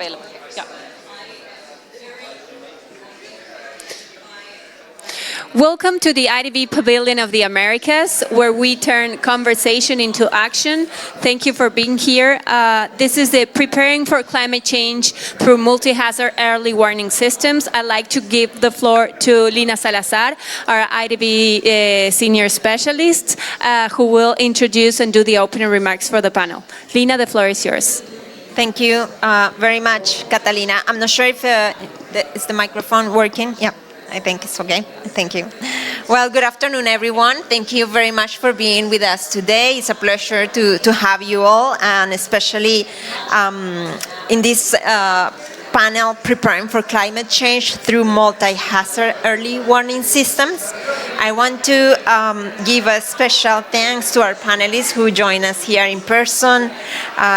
available. Yeah. Welcome to the IDB Pavilion of the Americas, where we turn conversation into action. Thank you for being here. This is the Preparing for Climate Change Through Multi-Hazard Early Warning Systems. I'd like to give the floor to Lina Salazar, our IDB Senior Specialist, who will introduce and do the opening remarks for the panel. Lina, the floor is yours. Thank you very much, Catalina. I'm not sure if is the microphone working? Yeah. I think it's okay. Thank you. Well, good afternoon, everyone. Thank you very much for being with us today. It's a pleasure to have you all, and especially in this panel, Preparing for Climate Change Through Multi-Hazard Early Warning Systems. I want to give a special thanks to our panelists who join us here in person.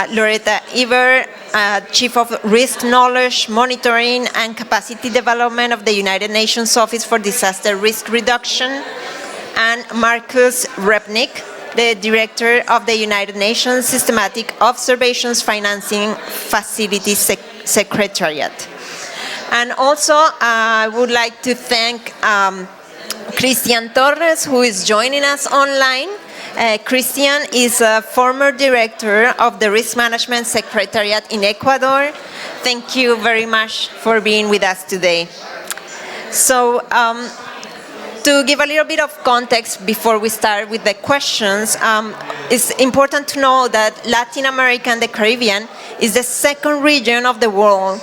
Loretta, Hieber, Chief of Risk Knowledge, Monitoring and Capacity Development of the United Nations Office for Disaster Risk Reduction, and Markus, Repnik, the Director of the United Nations Systematic Observations Financing Facility Secretariat. And also, I would like to thank Cristián Torres, who is joining us online. Cristián is a former director of the Risk Management Secretariat in Ecuador. Thank you very much for being with us today. So, to give a little bit of context before we start with the questions, it's important to know that Latin America and the Caribbean is the second region of the world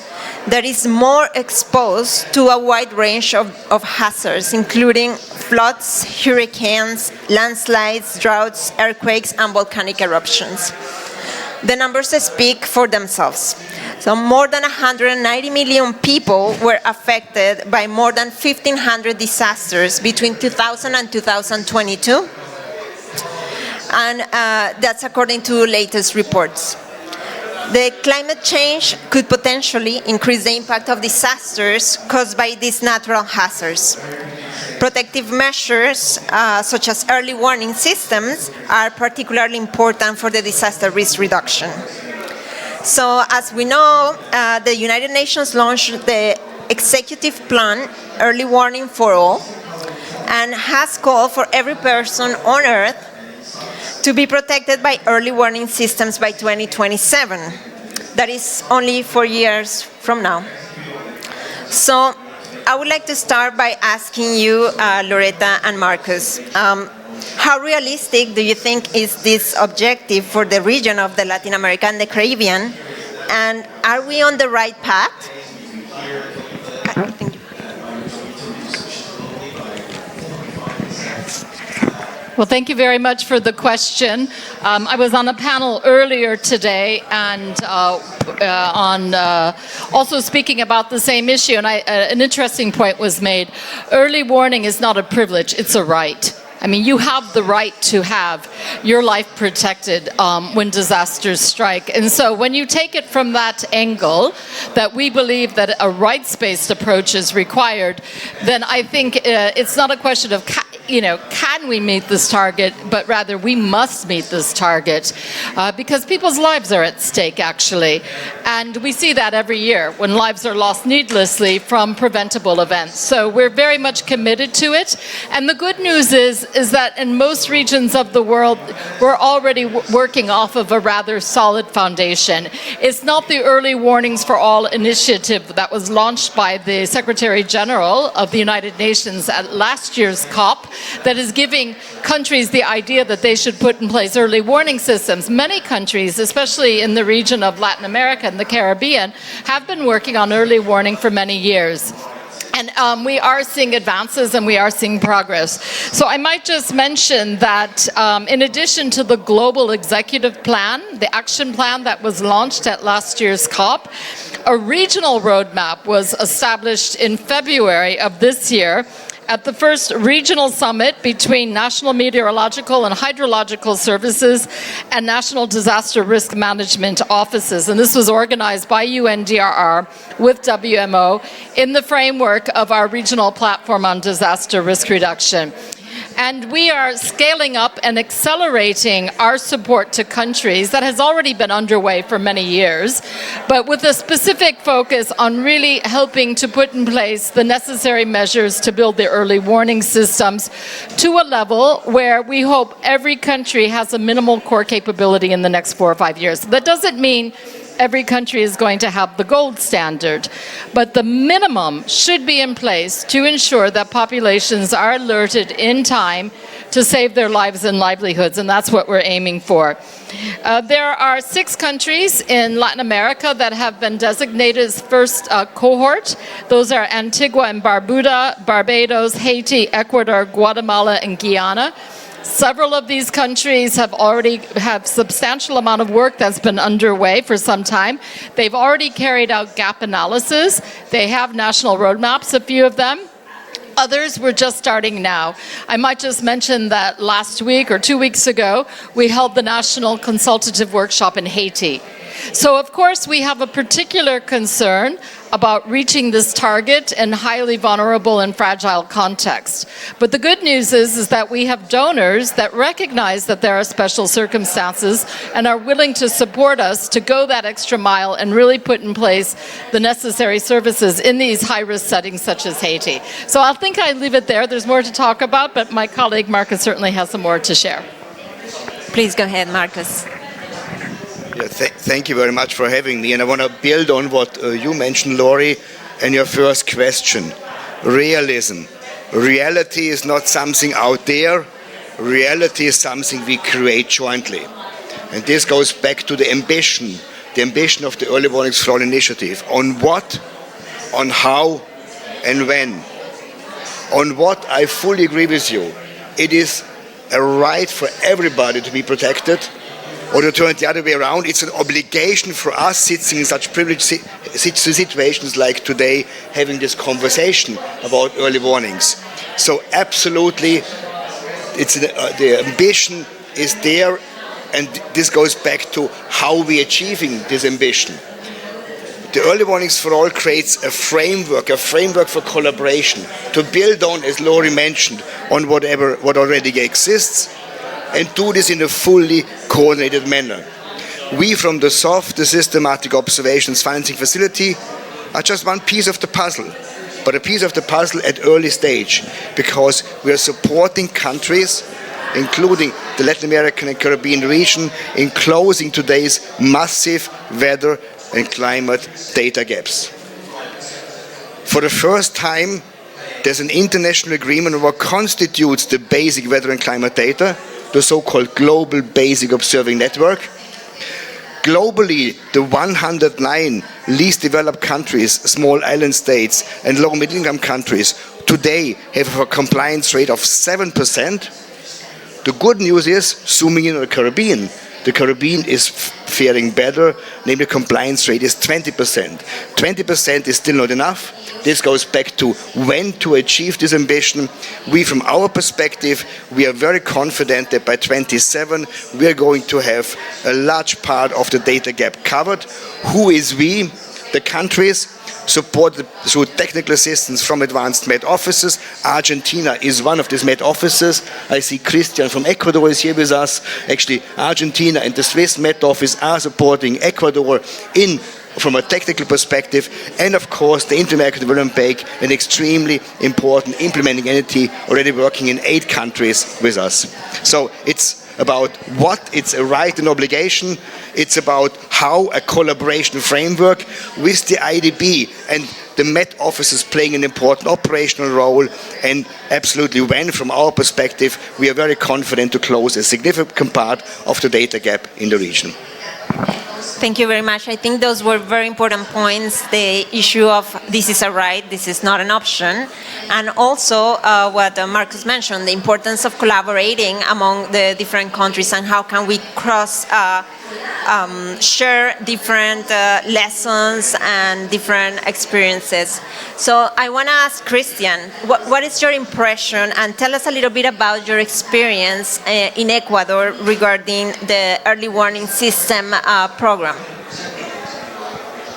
that is more exposed to a wide range of hazards, including floods, hurricanes, landslides, droughts, earthquakes, and volcanic eruptions. The numbers speak for themselves. So more than 190 million people were affected by more than 1,500 disasters between 2000 and 2022. And that's according to latest reports. The climate change could potentially increase the impact of disasters caused by these natural hazards. Protective measures, such as early warning systems, are particularly important for the disaster risk reduction. So, as we know, the United Nations launched the Executive Plan, Early Warning for All, and has called for every person on Earth to be protected by early warning systems by 2027. That is only 4 years from now. So I would like to start by asking you, Loretta and Markus, how realistic do you think is this objective for the region of the Latin America and the Caribbean? And are we on the right path? Thank you. Well, thank you very much for the question. I was on a panel earlier today and also speaking about the same issue, and an interesting point was made. Early warning is not a privilege, it's a right. I mean, you have the right to have your life protected when disasters strike. And so when you take it from that angle, that we believe that a rights-based approach is required, then I think it's not a question of can we meet this target, but rather we must meet this target because people's lives are at stake, actually. And we see that every year when lives are lost needlessly from preventable events. So we're very much committed to it. And the good news is that in most regions of the world, we're already working off of a rather solid foundation. It's not the Early Warnings for All initiative that was launched by the Secretary General of the United Nations at last year's COP that is giving countries the idea that they should put in place early warning systems. Many countries, especially in the region of Latin America and the Caribbean, have been working on early warning for many years. And we are seeing advances and we are seeing progress. So I might just mention that in addition to the global executive plan, the action plan that was launched at last year's COP, a regional roadmap was established in February of this year at the first regional summit between National Meteorological and Hydrological Services and National Disaster Risk Management Offices. And this was organized by UNDRR with WMO in the framework of our regional platform on disaster risk reduction. And we are scaling up and accelerating our support to countries that has already been underway for many years, but with a specific focus on really helping to put in place the necessary measures to build the early warning systems to a level where we hope every country has a minimal core capability in the next 4 or 5 years. That doesn't mean every country is going to have the gold standard, but the minimum should be in place to ensure that populations are alerted in time to save their lives and livelihoods, and that's what we're aiming for. There are 6 countries in Latin America that have been designated as first cohort. Those are Antigua and Barbuda, Barbados, Haiti, Ecuador, Guatemala, and Guyana. Several of these countries have already have substantial amount of work that's been underway for some time. They've already carried out gap analysis. They have national roadmaps, a few of them. Others, we're just starting now. I might just mention that last week or 2 weeks ago, we held the National Consultative Workshop in Haiti. So, of course, we have a particular concern about reaching this target in highly vulnerable and fragile context. But the good news is that we have donors that recognize that there are special circumstances and are willing to support us to go that extra mile and really put in place the necessary services in these high-risk settings such as Haiti. So I think I leave it there. There's more to talk about, but my colleague Markus certainly has some more to share. Please go ahead, Markus. Yeah, thank you very much for having me. And I want to build on what you mentioned, Lori, and your first question. Realism. Reality is not something out there. Reality is something we create jointly. And this goes back to the ambition of the Early Warnings for All initiative. On what, on how, and when. On what, I fully agree with you. It is a right for everybody to be protected. Or to turn it the other way around, it's an obligation for us sitting in such privileged situations like today, having this conversation about early warnings. So absolutely, the ambition is there, and this goes back to how we are achieving this ambition. The Early Warnings for All creates a framework for collaboration, to build on, as Lori mentioned, on what already exists, and do this in a fully coordinated manner. We from the SOFF, the Systematic Observations Financing Facility, are just one piece of the puzzle, but a piece of the puzzle at early stage, because we are supporting countries, including the Latin American and Caribbean region, in closing today's massive weather and climate data gaps. For the first time, there's an international agreement on what constitutes the basic weather and climate data, the so-called Global Basic Observing Network. Globally, the 109 least developed countries, small island states, and low middle-income countries today have a compliance rate of 7%. The good news is, zooming in on the Caribbean is faring better, namely compliance rate is 20%. 20% is still not enough. This goes back to when to achieve this ambition. We, from our perspective, we are very confident that by 27 we are going to have a large part of the data gap covered. Who is we? The countries, supported through technical assistance from advanced Met offices. Argentina is one of these Met offices. I see Cristián from Ecuador is here with us. Actually, Argentina and the Swiss Met office are supporting Ecuador from a technical perspective, and of course the Inter-American Development Bank, an extremely important implementing entity already working in 8 countries with us. So it's about what, it's a right and obligation, it's about how a collaboration framework with the IDB and the Met offices playing an important operational role, and absolutely when, from our perspective, we are very confident to close a significant part of the data gap in the region. Thank you very much. I think those were very important points. The issue of this is a right, this is not an option. And also what Markus mentioned, the importance of collaborating among the different countries and how can we share different lessons and different experiences. So I want to ask Cristián, what is your impression, and tell us a little bit about your experience in Ecuador regarding the early warning system program.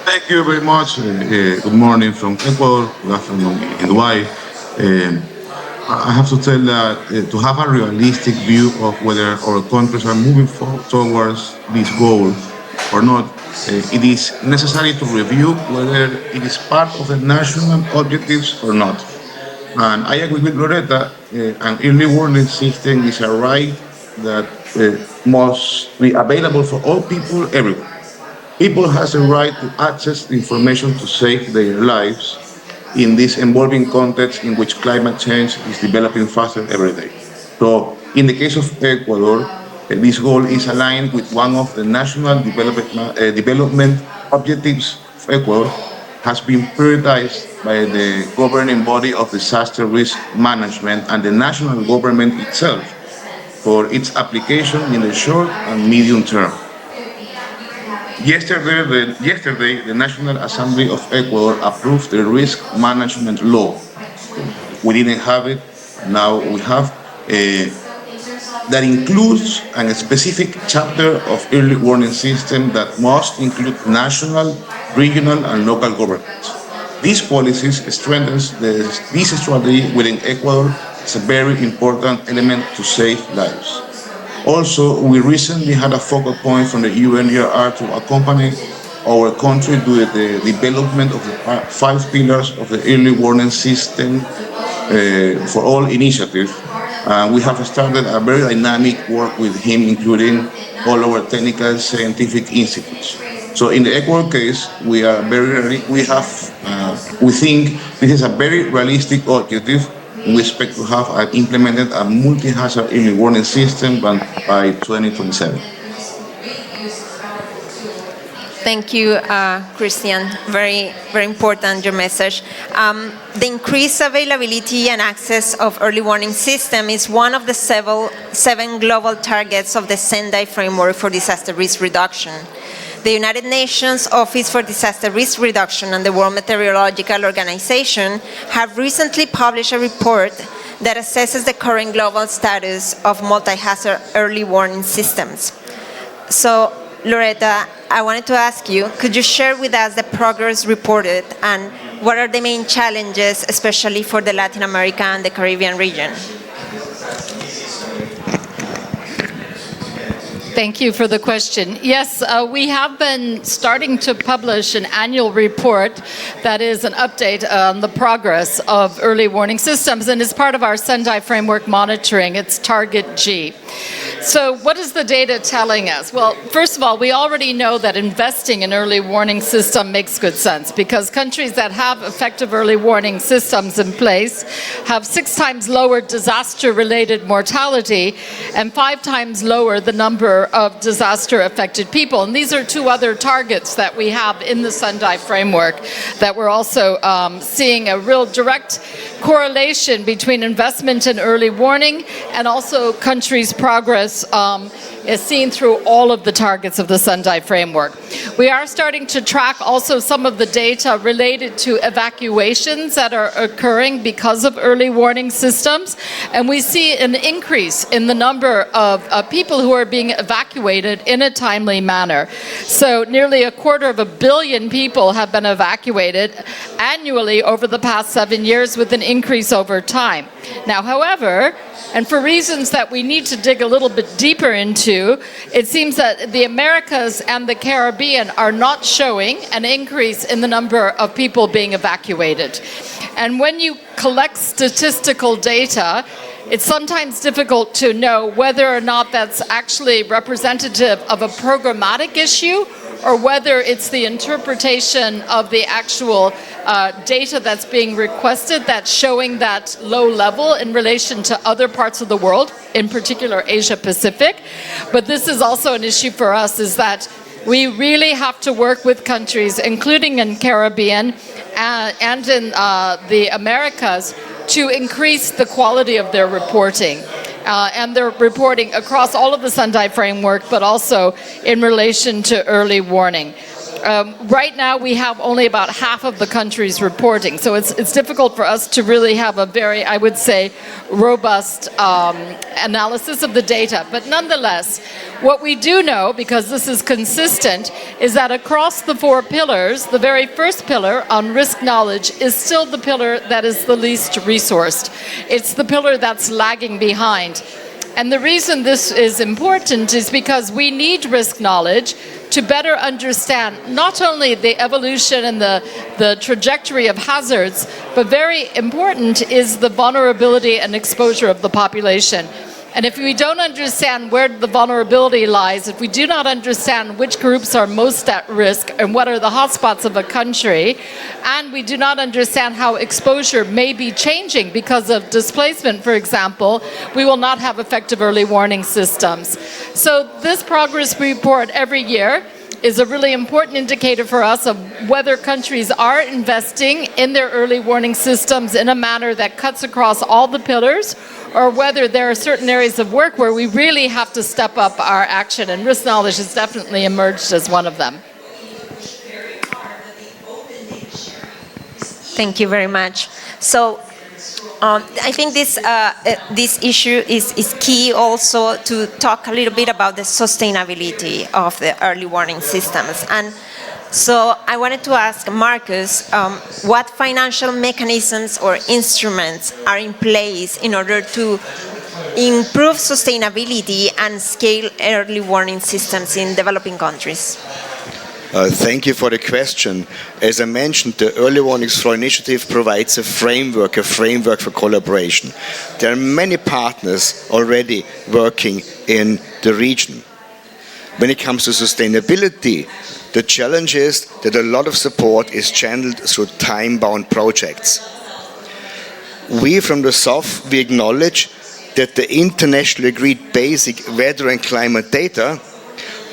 Thank you very much. Good morning from Ecuador. Good afternoon in Dubai. I have to tell that to have a realistic view of whether our countries are moving towards this goal or not, it is necessary to review whether it is part of the national objectives or not. And I agree with Loretta, an early warning system is a right that must be available for all people everywhere. People has a right to access the information to save their lives in this evolving context in which climate change is developing faster every day. So in the case of Ecuador, this goal is aligned with one of the national development objectives of Ecuador, has been prioritized by the governing body of disaster risk management and the national government itself for its application in the short and medium term. Yesterday, the National Assembly of Ecuador approved the risk management law. We didn't have it, now we have. That includes a specific chapter of early warning system that must include national, regional, and local governments. These policies strengthens this strategy within Ecuador. It's a very important element to save lives. Also, we recently had a focal point from the UNDRR to accompany our country to the development of the 5 pillars of the early warning system for all initiatives. We have started a very dynamic work with him, including all our technical scientific institutes. So in the Ecuador case, we think this is a very realistic objective. We expect to have implemented a multi-hazard early warning system by 2027. Thank you, Cristián. Very, very important, your message. The increased availability and access of early warning system is one of the 7 global targets of the Sendai Framework for Disaster Risk Reduction. The United Nations Office for Disaster Risk Reduction and the World Meteorological Organization have recently published a report that assesses the current global status of multi-hazard early warning systems. So, Loretta, I wanted to ask you, could you share with us the progress reported and what are the main challenges, especially for the Latin America and the Caribbean region? Thank you for the question. Yes, we have been starting to publish an annual report that is an update on the progress of early warning systems, and is part of our Sendai framework monitoring. It's Target G. So what is the data telling us? Well, first of all, we already know that investing in early warning system makes good sense, because countries that have effective early warning systems in place have 6 times lower disaster-related mortality and 5 times lower the number of disaster-affected people. And these are 2 other targets that we have in the Sendai framework that we're also seeing a real direct correlation between investment in early warning and also countries' progress is seen through all of the targets of the Sendai framework. We are starting to track also some of the data related to evacuations that are occurring because of early warning systems, and we see an increase in the number of people who are being evacuated in a timely manner. So nearly 250 million people have been evacuated annually over the past 7 years, with an increase over time. Now, however, and for reasons that we need to dig a little bit deeper into, it seems that the Americas and the Caribbean are not showing an increase in the number of people being evacuated. And when you collect statistical data, it's sometimes difficult to know whether or not that's actually representative of a programmatic issue, or whether it's the interpretation of the actual data that's being requested that's showing that low level in relation to other parts of the world, in particular Asia Pacific. But this is also an issue for us, is that we really have to work with countries, including in Caribbean and in the Americas, to increase the quality of their reporting. And they're reporting across all of the Sendai framework, but also in relation to early warning. Right now, we have only about half of the countries reporting, so it's difficult for us to really have a very, I would say, robust analysis of the data. But nonetheless, what we do know, because this is consistent, is that across the 4 pillars, the very first pillar on risk knowledge is still the pillar that is the least resourced. It's the pillar that's lagging behind. And the reason this is important is because we need risk knowledge to better understand not only the evolution and the trajectory of hazards, but very important is the vulnerability and exposure of the population. And if we don't understand where the vulnerability lies, if we do not understand which groups are most at risk and what are the hotspots of a country, and we do not understand how exposure may be changing because of displacement, for example, we will not have effective early warning systems. So this progress report every year is a really important indicator for us of whether countries are investing in their early warning systems in a manner that cuts across all the pillars, or whether there are certain areas of work where we really have to step up our action, and risk knowledge has definitely emerged as one of them. Thank you very much. So I think this issue is key also to talk a little bit about the sustainability of the early warning systems. And so I wanted to ask Markus, what financial mechanisms or instruments are in place in order to improve sustainability and scale early warning systems in developing countries? Thank you for the question. As I mentioned, the Early Warnings Flow Initiative provides a framework for collaboration. There are many partners already working in the region. When it comes to sustainability, the challenge is that a lot of support is channeled through time-bound projects. We from the SOFF, we acknowledge that the internationally agreed basic weather and climate data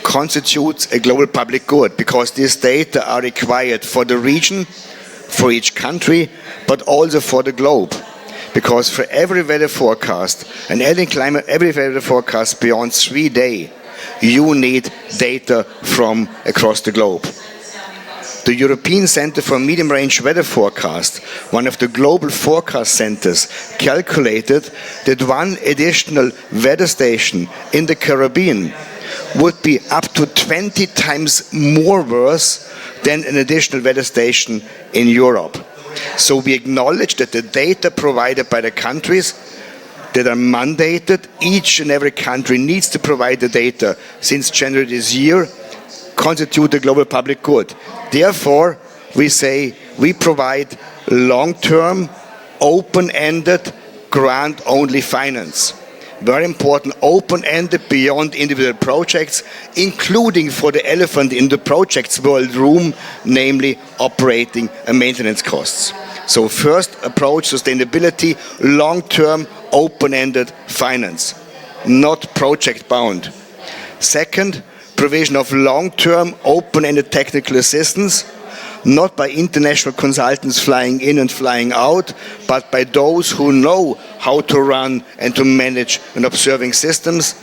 constitutes a global public good, because these data are required for the region, for each country, but also for the globe. Because for every weather forecast and every weather forecast beyond 3 days, you need data from across the globe. The European Center for Medium Range Weather Forecast, one of the global forecast centers, calculated that one additional weather station in the Caribbean would be up to 20 times more worse than an additional weather station in Europe. So we acknowledge that the data provided by the countries that are mandated, each and every country needs to provide the data since January this year, constitute the global public good. Therefore, we say we provide long-term, open-ended, grant-only finance. Very important, open-ended beyond individual projects, including for the elephant in the project's world room, namely operating and maintenance costs. So first approach, sustainability, long-term, open-ended finance, not project-bound. Second, provision of long-term, open-ended technical assistance, not by international consultants flying in and flying out, but by those who know how to run and to manage and observing systems,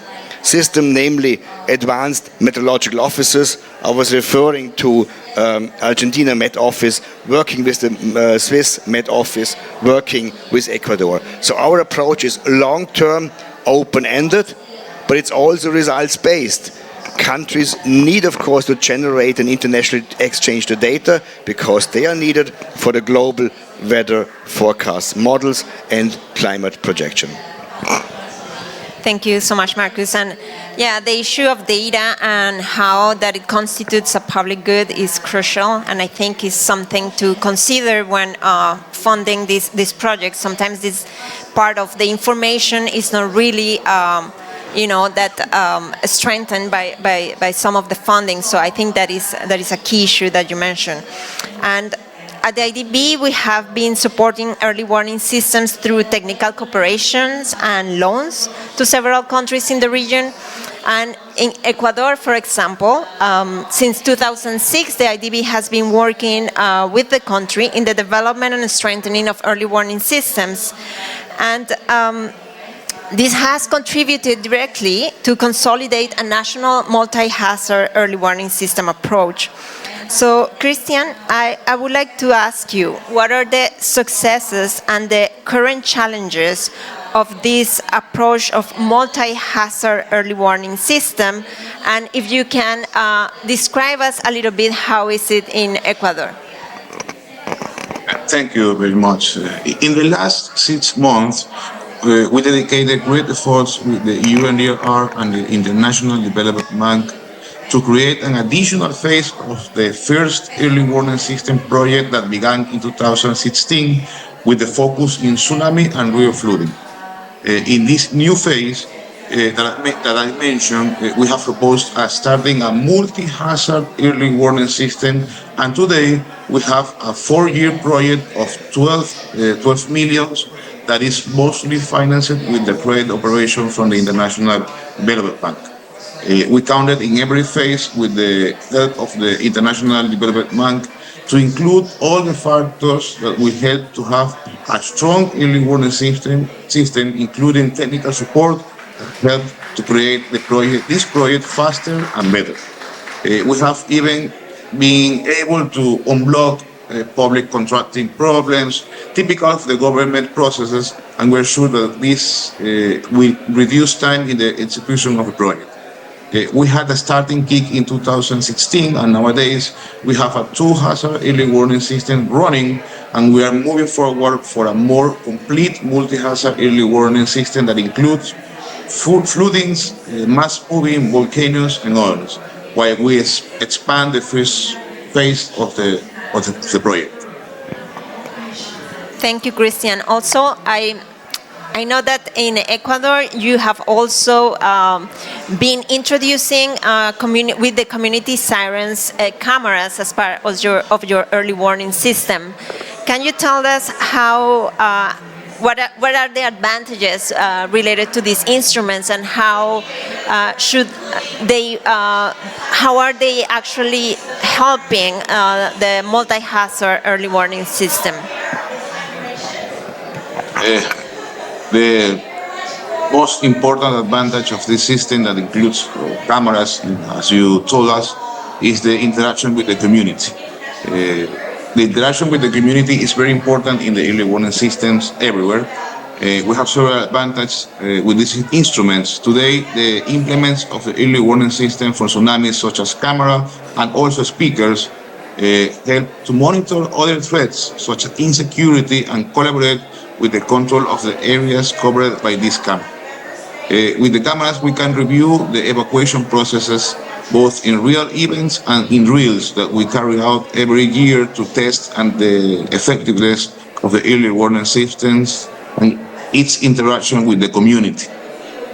namely advanced meteorological officers. I was referring to Argentina Met Office, working with the Swiss Met Office, working with Ecuador. So our approach is long-term, open-ended, but it's also results-based. Countries need, of course, to generate and internationally exchange the data because they are needed for the global weather forecast models and climate projection. Thank you so much, Markus. And yeah, the issue of data and how that it constitutes a public good is crucial, and I think is something to consider when funding this project. Sometimes this part of the information is not really strengthened by some of the funding. So I think that is a key issue that you mentioned. And at the IDB, we have been supporting early warning systems through technical cooperations and loans to several countries in the region. And in Ecuador, for example, since 2006, the IDB has been working with the country in the development and strengthening of early warning systems. And this has contributed directly to consolidate a national multi-hazard early warning system approach. So, Cristián, I would like to ask you, what are the successes and the current challenges of this approach of multi-hazard early warning system? And if you can describe us a little bit, how is it in Ecuador? Thank you very much. In the last 6 months, we dedicated great efforts with the UNDRR and the International Development Bank to create an additional phase of the first early warning system project that began in 2016 with the focus in tsunami and river flooding. In this new phase that I mentioned, we have proposed starting a multi-hazard early warning system, and today we have a 4-year project of 12 million that is mostly financed with the credit operation from the International Development Bank. We counted in every phase with the help of the International Development Bank to include all the factors that will help to have a strong early warning system, including technical support, help to create this project faster and better. We have even been able to unblock public contracting problems, typical of the government processes, and we're sure that this will reduce time in the execution of the project. We had a starting kick in 2016, and nowadays we have a 2-hazard early warning system running, and we are moving forward for a more complete multi-hazard early warning system that includes floodings, mass moving volcanoes, and others, while we expand the first phase of the project. Thank you, Cristián. Also, I know that in Ecuador you have also been introducing with the community Sirens cameras as part of your early warning system. Can you tell us how what are the advantages related to these instruments, and how are they actually helping the multi-hazard early warning system? The most important advantage of this system, that includes cameras, as you told us, is the interaction with the community. The interaction with the community is very important in the early warning systems everywhere. We have several advantages with these instruments. Today, the implements of the early warning system for tsunamis, such as camera and also speakers, help to monitor other threats, such as insecurity, and collaborate with the control of the areas covered by this camera. With the cameras, we can review the evacuation processes both in real events and in drills that we carry out every year to test the effectiveness of the early warning systems and its interaction with the community.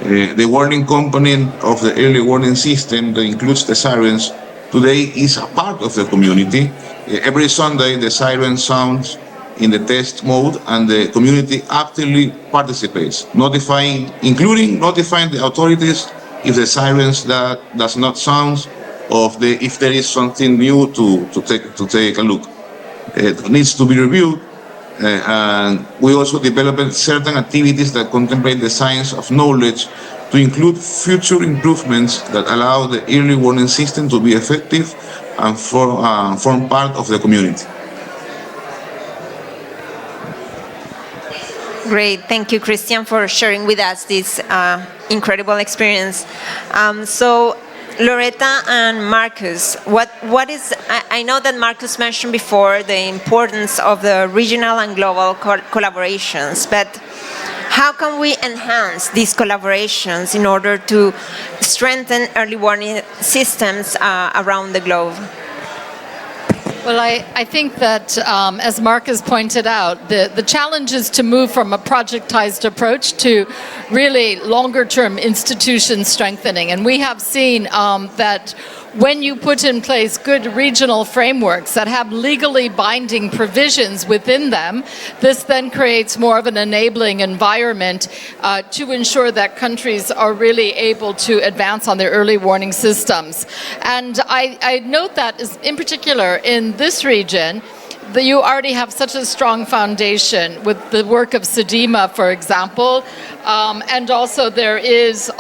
The warning component of the early warning system that includes the sirens today is a part of the community. Every Sunday, the siren sounds in the test mode, and the community actively participates, including notifying the authorities if the sirens that does not sound, or if there is something new to take a look. It needs to be reviewed, and we also developed certain activities that contemplate the science of knowledge to include future improvements that allow the early warning system to be effective and form part of the community. Great, thank you, Cristián, for sharing with us this incredible experience. So, Loretta and Markus, what is? I know that Markus mentioned before the importance of the regional and global collaborations, but how can we enhance these collaborations in order to strengthen early warning systems around the globe? Well, I think that, as Markus pointed out, the challenge is to move from a projectized approach to really longer-term institution strengthening. And we have seen that when you put in place good regional frameworks that have legally binding provisions within them, this then creates more of an enabling environment to ensure that countries are really able to advance on their early warning systems. And I note that in particular in this region, that you already have such a strong foundation with the work of SEDIMA, for example, and also there is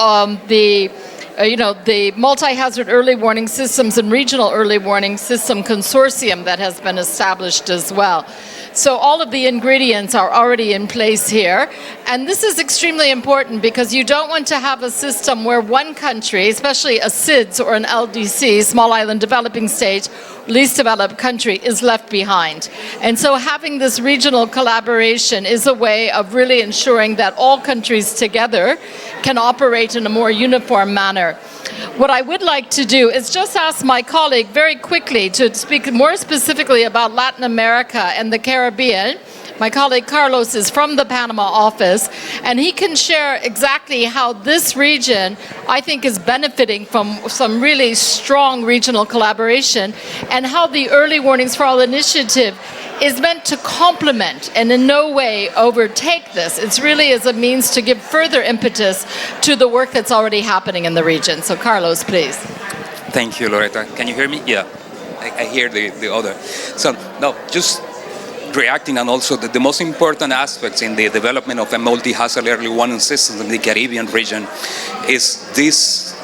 the the Multi-Hazard Early Warning Systems and Regional Early Warning System Consortium that has been established as well. So all of the ingredients are already in place here. And this is extremely important because you don't want to have a system where one country, especially a SIDS or an LDC, Small Island Developing Stage, least developed country, is left behind. And so having this regional collaboration is a way of really ensuring that all countries together can operate in a more uniform manner. What I would like to do is just ask my colleague very quickly to speak more specifically about Latin America and the Caribbean. My colleague Carlos is from the Panama office, and he can share exactly how this region, I think, is benefiting from some really strong regional collaboration, and how the Early Warnings for All initiative is meant to complement and in no way overtake this. It's really as a means to give further impetus to the work that's already happening in the region. So Carlos, please. Thank you, Loretta. Can you hear me? Yeah, I hear the other. So, no, just reacting, and also the most important aspects in the development of a multi-hazard early warning system in the Caribbean region is this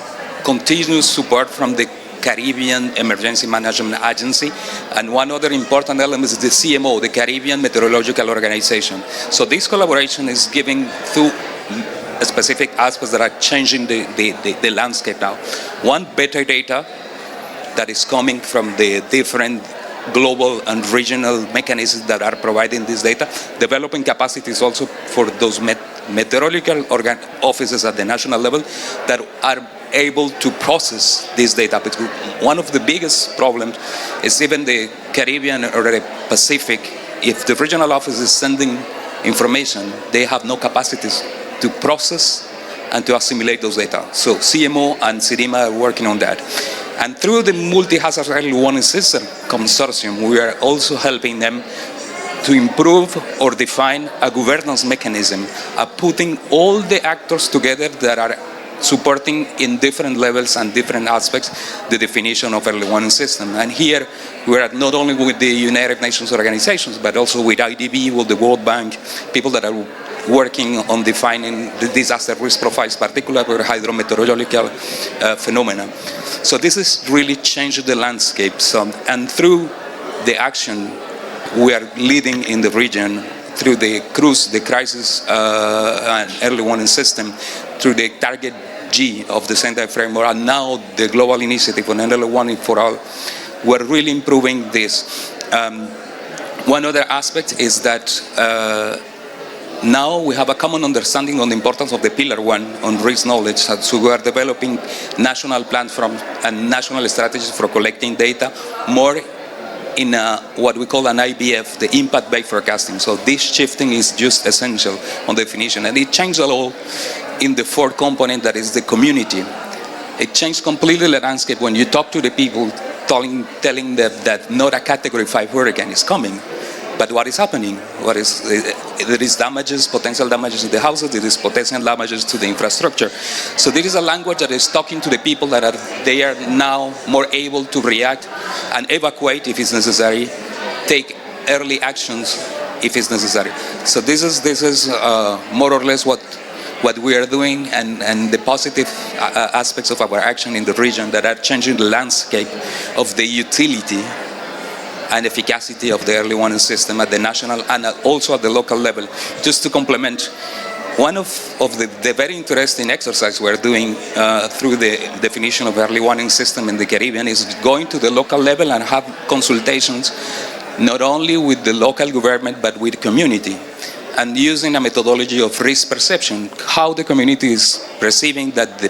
continuous support from the Caribbean Emergency Management Agency, and one other important element is the CMO, the Caribbean Meteorological Organization. So this collaboration is giving through specific aspects that are changing the landscape now. One, better data that is coming from the different global and regional mechanisms that are providing this data, developing capacities also for those meteorological offices at the national level that are able to process this data. Because one of the biggest problems is even the Caribbean or the Pacific, if the regional office is sending information, they have no capacities to process and to assimilate those data. So CMO and CIRIMA are working on that. And through the Multi-Hazard Early Warning System Consortium, we are also helping them to improve or define a governance mechanism of putting all the actors together that are supporting in different levels and different aspects the definition of early warning system. And here we are not only with the United Nations organizations, but also with IDB, with the World Bank, people that are working on defining the disaster risk profiles, particularly for hydrometeorological phenomena. So this is really changed the landscape. So, and through the action we are leading in the region, through the CRUISE, the Crisis and Early Warning System, through the Target G of the Sendai Framework, and now the Global Initiative on Early Warning for All, we're really improving this. One other aspect is that now we have a common understanding on the importance of the Pillar 1 on risk knowledge. So we are developing national plans and national strategies for collecting data more in what we call an IBF, the impact-based forecasting. So this shifting is just essential on definition. And it changed a lot in the fourth component, that is the community. It changed completely the landscape when you talk to the people, telling them that not a Category 5 hurricane is coming. But what is happening? There is damages, potential damages to the houses, there is potential damages to the infrastructure. So there is a language that is talking to the people that they are now more able to react and evacuate if it's necessary, take early actions if it's necessary. So this is more or less what we are doing, and the positive aspects of our action in the region that are changing the landscape of the utility and efficacy of the early warning system at the national and also at the local level. Just to complement, one of the very interesting exercise we're doing through the definition of early warning system in the Caribbean is going to the local level and have consultations not only with the local government but with community, and using a methodology of risk perception, how the community is perceiving that the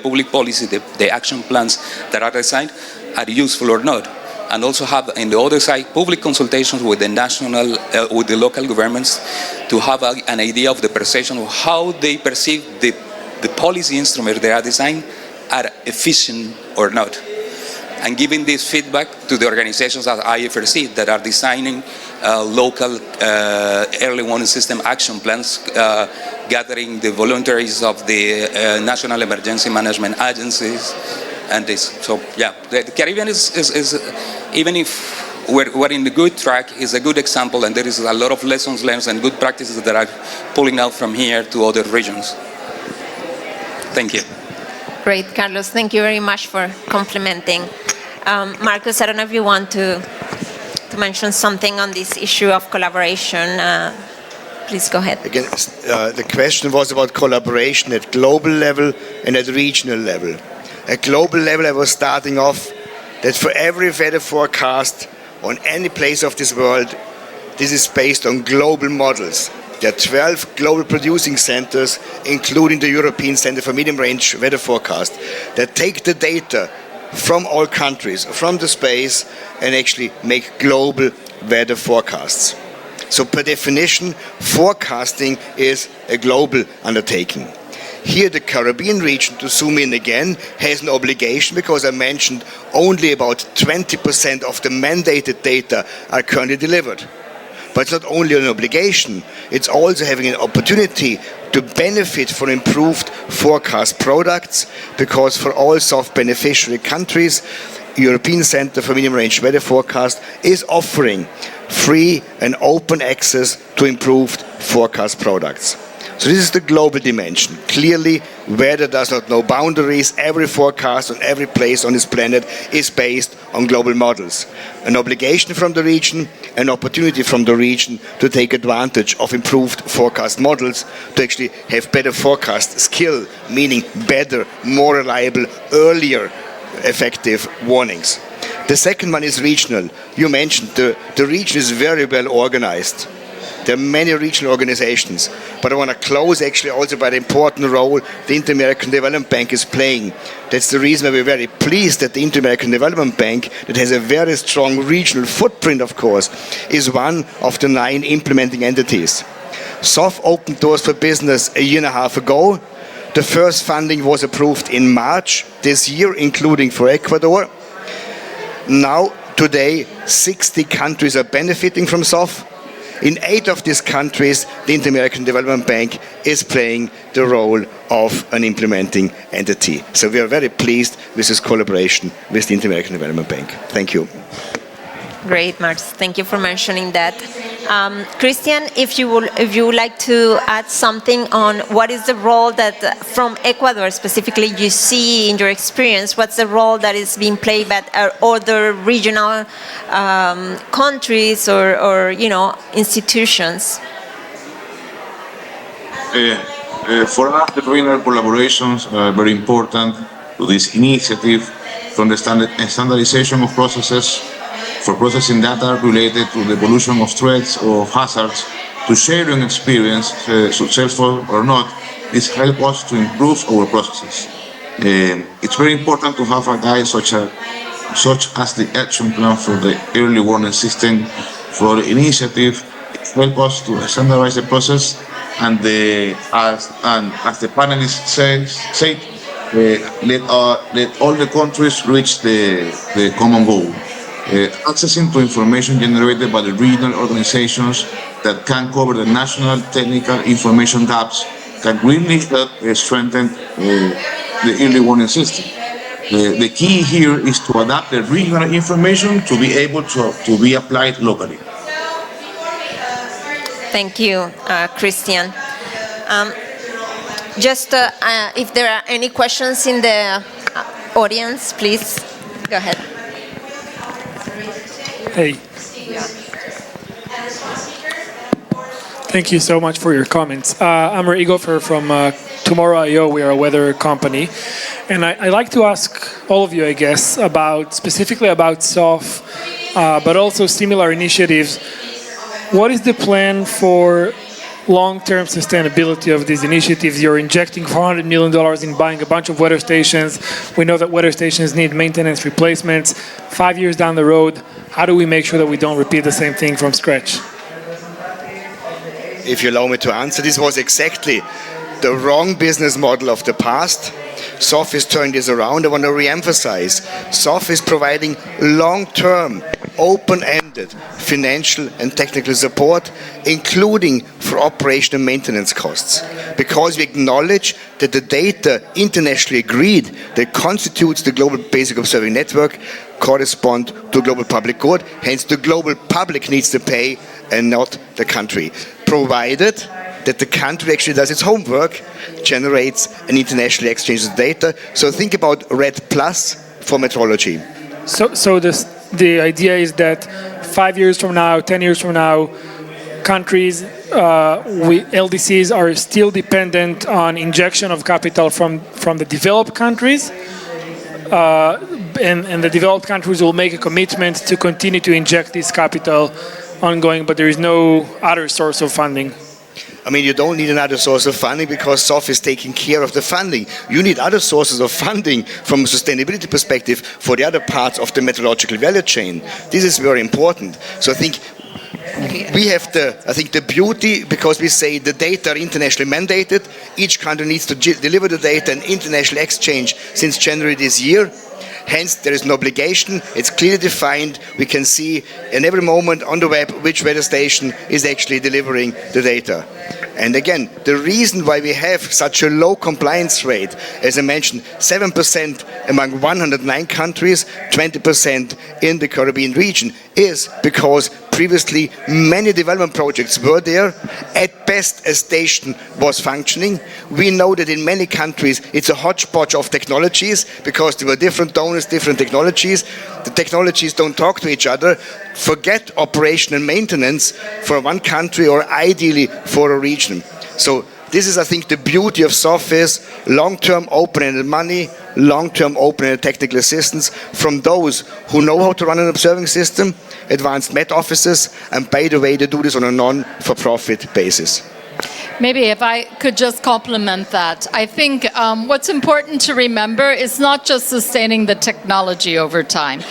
public policy, the action plans that are designed are useful or not. And also have, on the other side, public consultations with the national, with the local governments to have an idea of the perception of how they perceive the policy instruments they are designed are efficient or not. And giving this feedback to the organizations at IFRC that are designing local early warning system action plans, gathering the voluntaries of the National Emergency Management Agencies, and this. So yeah, the Caribbean is even if we're in the good track, is a good example, and there is a lot of lessons learned and good practices that are pulling out from here to other regions. Thank you. Great, Carlos. Thank you very much for complimenting. Markus, I don't know if you want to mention something on this issue of collaboration. Please go ahead. Again, the question was about collaboration at global level and at regional level. At global level, I was starting off that for every weather forecast on any place of this world, this is based on global models. There are 12 global producing centers, including the European Center for Medium Range Weather Forecast, that take the data from all countries, from the space, and actually make global weather forecasts. So per definition, forecasting is a global undertaking. Here the Caribbean region, to zoom in again, has an obligation because I mentioned only about 20% of the mandated data are currently delivered. But it's not only an obligation, it's also having an opportunity to benefit from improved forecast products, because for all SOFF beneficiary countries, European Center for Medium Range Weather Forecast is offering free and open access to improved forecast products. So this is the global dimension. Clearly, weather does not know boundaries. Every forecast on every place on this planet is based on global models. An obligation from the region, an opportunity from the region to take advantage of improved forecast models, to actually have better forecast skill, meaning better, more reliable, earlier effective warnings. The second one is regional. You mentioned the region is very well organized. There are many regional organizations, but I want to close actually also by the important role the Inter-American Development Bank is playing. That's the reason why we're very pleased that the Inter-American Development Bank, that has a very strong regional footprint, of course, is one of the 9 implementing entities. SOFF opened doors for business a year and a half ago. The first funding was approved in March this year, including for Ecuador. Now, today, 60 countries are benefiting from SOFF. In 8 of these countries, the Inter-American Development Bank is playing the role of an implementing entity. So we are very pleased with this collaboration with the Inter-American Development Bank. Thank you. Great, Markus. Thank you for mentioning that. Cristián, if you would like to add something on what is the role that, from Ecuador specifically, you see in your experience, what's the role that is being played by other regional countries or institutions? For us, the regional collaborations are very important to this initiative, from the standardization of processes for processing data related to the evolution of threats or hazards, to sharing experience, successful or not. This helps us to improve our processes. It's very important to have a guide such as the action plan for the early warning system for the initiative. It helps us to standardize the process, and as the panelists said, let all the countries reach the common goal. Accessing to information generated by the regional organizations that can cover the national technical information gaps can really help strengthen the early warning system. The key here is to adapt the regional information to be able to be applied locally. Thank you, Cristián. Just if there are any questions in the audience, please go ahead. Hey. Thank you so much for your comments. I'm Igor from Tomorrow.io. We are a weather company. And I'd like to ask all of you, I guess, specifically about SOFF, but also similar initiatives. What is the plan for long-term sustainability of these initiatives? You're injecting $400 million in buying a bunch of weather stations. We know that weather stations need maintenance replacements. 5 years down the road, how do we make sure that we don't repeat the same thing from scratch? If you allow me to answer, this was exactly the wrong business model of the past. SOFF is turning this around. I want to re-emphasize, SOFF is providing long-term, open-ended financial and technical support, including for operation and maintenance costs, because we acknowledge that the data internationally agreed that constitutes the global basic observing network correspond to global public good. Hence, the global public needs to pay and not the country, provided that the country actually does its homework, generates an international exchange of data. So think about RED Plus for metrology. So the idea is that 5 years from now, 10 years from now, countries, LDCs are still dependent on injection of capital from the developed countries, and the developed countries will make a commitment to continue to inject this capital ongoing, but there is no other source of funding. I mean, you don't need another source of funding because SOFF is taking care of the funding. You need other sources of funding from a sustainability perspective for the other parts of the meteorological value chain. This is very important. So I think we have the beauty, because we say the data are internationally mandated. Each country needs to deliver the data and international exchange since January this year. Hence, there is no obligation. It's clearly defined. We can see in every moment on the web which weather station is actually delivering the data. And again, the reason why we have such a low compliance rate, as I mentioned, 7% among 109 countries, 20% in the Caribbean region, is because previously many development projects were there. At best, a station was functioning. We know that in many countries it's a hodgepodge of technologies because there were different donors, different technologies. The technologies don't talk to each other. Forget operation and maintenance for one country or ideally for a region. So this is, I think, the beauty of SOFF is long-term open-ended money, long-term open-ended technical assistance from those who know how to run an observing system, advanced Met offices, and by the way, they do this on a non-for-profit basis. Maybe if I could just complement that. I think what's important to remember is not just sustaining the technology over time.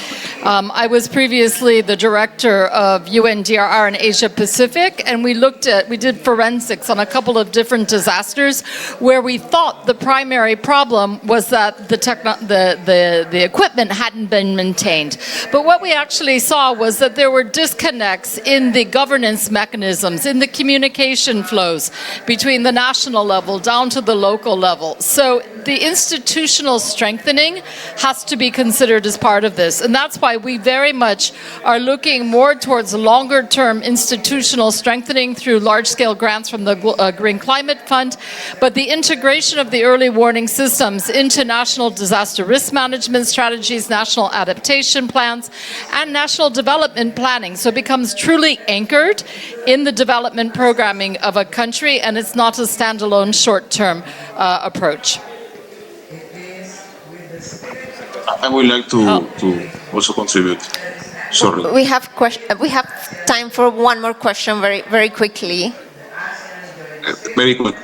I was previously the director of UNDRR in Asia Pacific, and we did forensics on a couple of different disasters where we thought the primary problem was that the equipment hadn't been maintained. But what we actually saw was that there were disconnects in the governance mechanisms, in the communication flows between the national level down to the local level. So the institutional strengthening has to be considered as part of this. And that's why we very much are looking more towards longer-term institutional strengthening through large-scale grants from the Green Climate Fund. But the integration of the early warning systems into national disaster risk management strategies, national adaptation plans, and national development planning. So it becomes truly anchored in the development programming of a country, and it's not a standalone short-term approach. I would like to also contribute. Sorry. We have time for one more question very, very quickly. Very quick.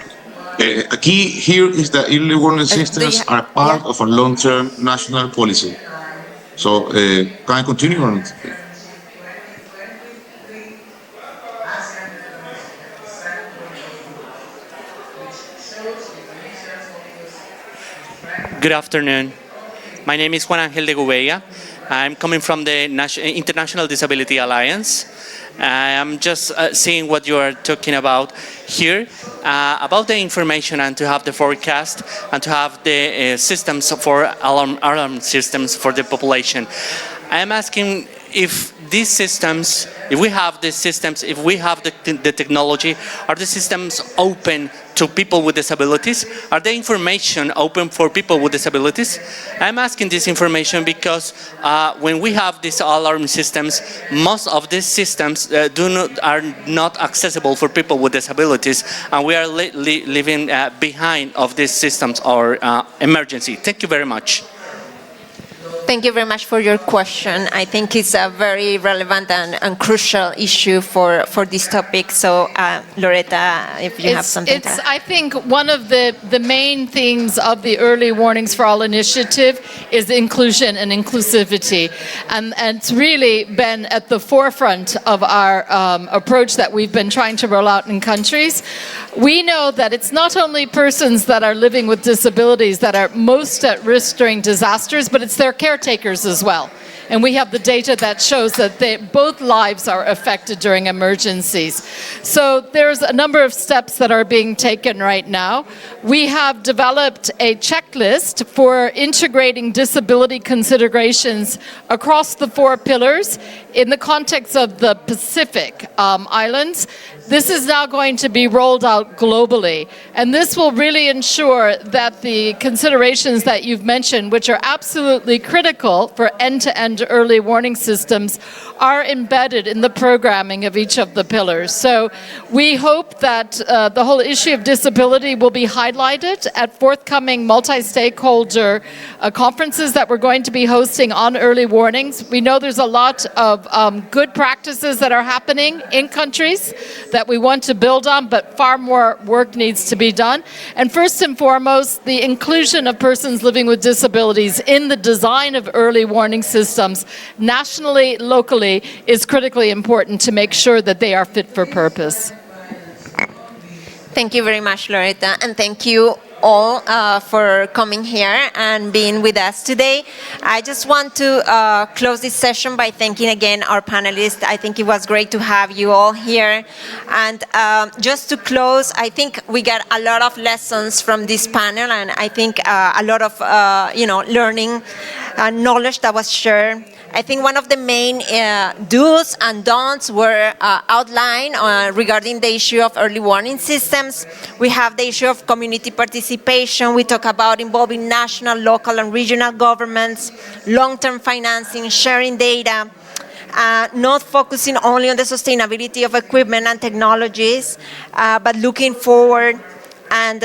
A key here is that early warning systems are part of a long-term national policy. So can I continue or not? Good afternoon. My name is Juan Ángel de Gubella. I'm coming from the International Disability Alliance. I'm just seeing what you are talking about here, about the information and to have the forecast and to have the systems for alarm systems for the population. I'm asking if these systems, if we have these systems, if we have the technology, are the systems open to people with disabilities? Are the information open for people with disabilities? I'm asking this information because when we have these alarm systems, most of these systems are not accessible for people with disabilities, and we are living behind of these systems or emergency. Thank you very much. Thank you very much for your question. I think it's a very relevant and crucial issue for this topic. So, Loretta, if you have something to add. I think one of the main things of the Early Warnings for All initiative is inclusion and inclusivity. And it's really been at the forefront of our approach that we've been trying to roll out in countries. We know that it's not only persons that are living with disabilities that are most at risk during disasters, but it's their caretakers as well. And we have the data that shows that both lives are affected during emergencies. So there's a number of steps that are being taken right now. We have developed a checklist for integrating disability considerations across the 4 pillars in the context of the Pacific Islands. This is now going to be rolled out globally, and this will really ensure that the considerations that you've mentioned, which are absolutely critical for end-to-end early warning systems, are embedded in the programming of each of the pillars. So we hope that the whole issue of disability will be highlighted at forthcoming multi-stakeholder conferences that we're going to be hosting on early warnings. We know there's a lot of good practices that are happening in countries that we want to build on, but far more work needs to be done. And first and foremost, the inclusion of persons living with disabilities in the design of early warning systems, nationally, locally, is critically important to make sure that they are fit for purpose. Thank you very much, Loretta, and thank you all for coming here and being with us today. I just want to close this session by thanking again our panelists. I think it was great to have you all here. And just to close, I think we got a lot of lessons from this panel, and I think a lot of learning knowledge that was shared. I think one of the main do's and don'ts were outlined regarding the issue of early warning systems. We have the issue of community participation. We talk about involving national, local, and regional governments, long-term financing, sharing data, not focusing only on the sustainability of equipment and technologies, but looking forward, and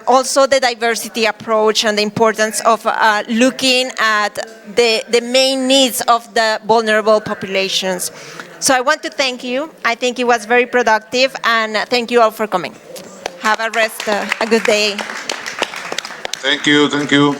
also the diversity approach and the importance of looking at the main needs of the vulnerable populations. So I want to thank you. I think it was very productive, and thank you all for coming. Have a good day. Thank you.